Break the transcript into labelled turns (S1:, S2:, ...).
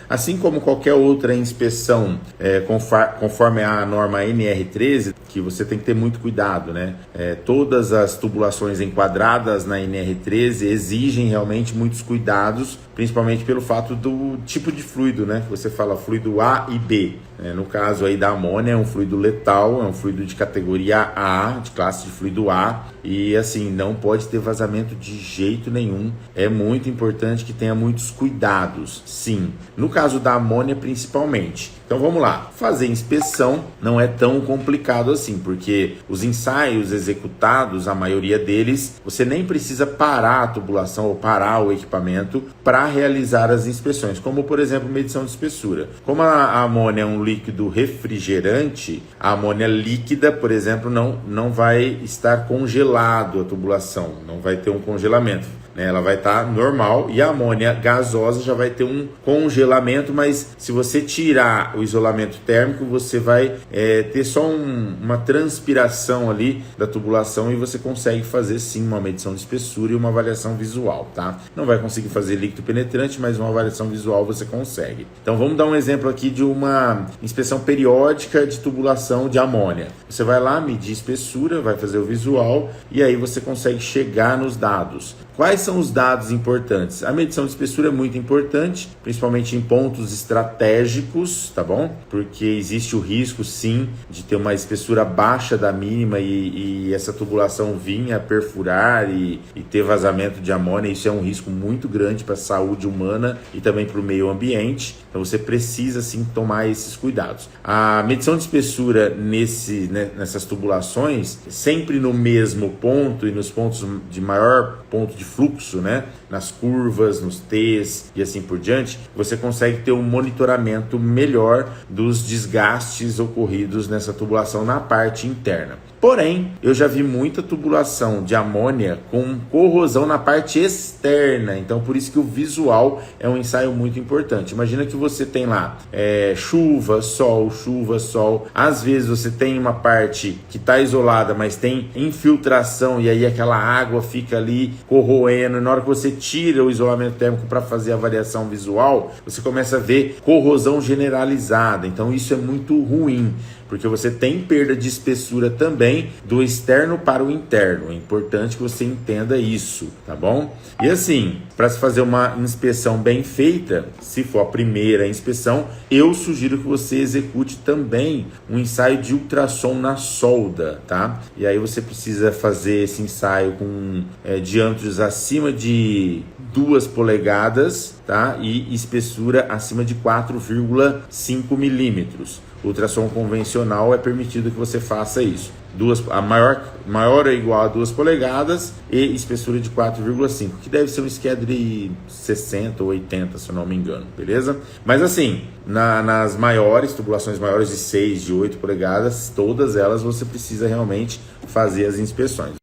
S1: Assim como qualquer outra inspeção, conforme a norma NR13, que você tem que ter muito cuidado, né? Todas as tubulações enquadradas na NR13 exigem realmente muitos cuidados, principalmente pelo fato do tipo de fluido, né? Você fala fluido A e B. No caso aí da amônia, é um fluido letal, é um fluido de categoria A, de classe de fluido A, e assim, não pode ter vazamento de jeito nenhum. É muito importante que tenha muitos cuidados, sim. No caso da amônia, principalmente. Então vamos lá, fazer inspeção não é tão complicado assim, porque os ensaios executados, a maioria deles, você nem precisa parar a tubulação ou parar o equipamento para realizar as inspeções, como por exemplo medição de espessura. Como a amônia é um líquido refrigerante, a amônia líquida, por exemplo, não vai estar congelado a tubulação, não vai ter um congelamento. Ela vai estar normal, e a amônia gasosa já vai ter um congelamento, mas se você tirar o isolamento térmico, você vai ter só uma transpiração ali da tubulação, e você consegue fazer sim uma medição de espessura e uma avaliação visual, tá? Não vai conseguir fazer líquido penetrante, mas uma avaliação visual você consegue. Então vamos dar um exemplo aqui de uma inspeção periódica de tubulação de amônia. Você vai lá, medir espessura, vai fazer o visual, e aí você consegue chegar nos dados. Quais são os dados importantes? A medição de espessura é muito importante, principalmente em pontos estratégicos, tá bom? Porque existe o risco, sim, de ter uma espessura baixa da mínima e essa tubulação vir a perfurar e ter vazamento de amônia. Isso é um risco muito grande para a saúde humana e também para o meio ambiente. Então você precisa, sim, tomar esses cuidados. A medição de espessura nessas tubulações, sempre no mesmo ponto e nos pontos de maior ponto de fluxo, né? Nas curvas, nos T's e assim por diante, você consegue ter um monitoramento melhor dos desgastes ocorridos nessa tubulação na parte interna. Porém, eu já vi muita tubulação de amônia com corrosão na parte externa, então por isso que o visual é um ensaio muito importante. Imagina que você tem lá chuva, sol, às vezes você tem uma parte que está isolada, mas tem infiltração, e aí aquela água fica ali corroendo, e na hora que você tira o isolamento térmico para fazer a avaliação visual, você começa a ver corrosão generalizada, então isso é muito ruim, porque você tem perda de espessura também do externo para o interno. É importante que você entenda isso, tá bom? E assim, para se fazer uma inspeção bem feita, se for a primeira inspeção, eu sugiro que você execute também um ensaio de ultrassom na solda, tá? E aí você precisa fazer esse ensaio com diâmetros acima de 2 polegadas, tá? E espessura acima de 4,5 milímetros. Ultrassom convencional é permitido que você faça isso. A maior ou igual a 2 polegadas e espessura de 4,5, que deve ser um SCADRI 60 ou 80, se eu não me engano, beleza? Mas assim, nas maiores, tubulações maiores de 6, de 8 polegadas, todas elas você precisa realmente fazer as inspeções.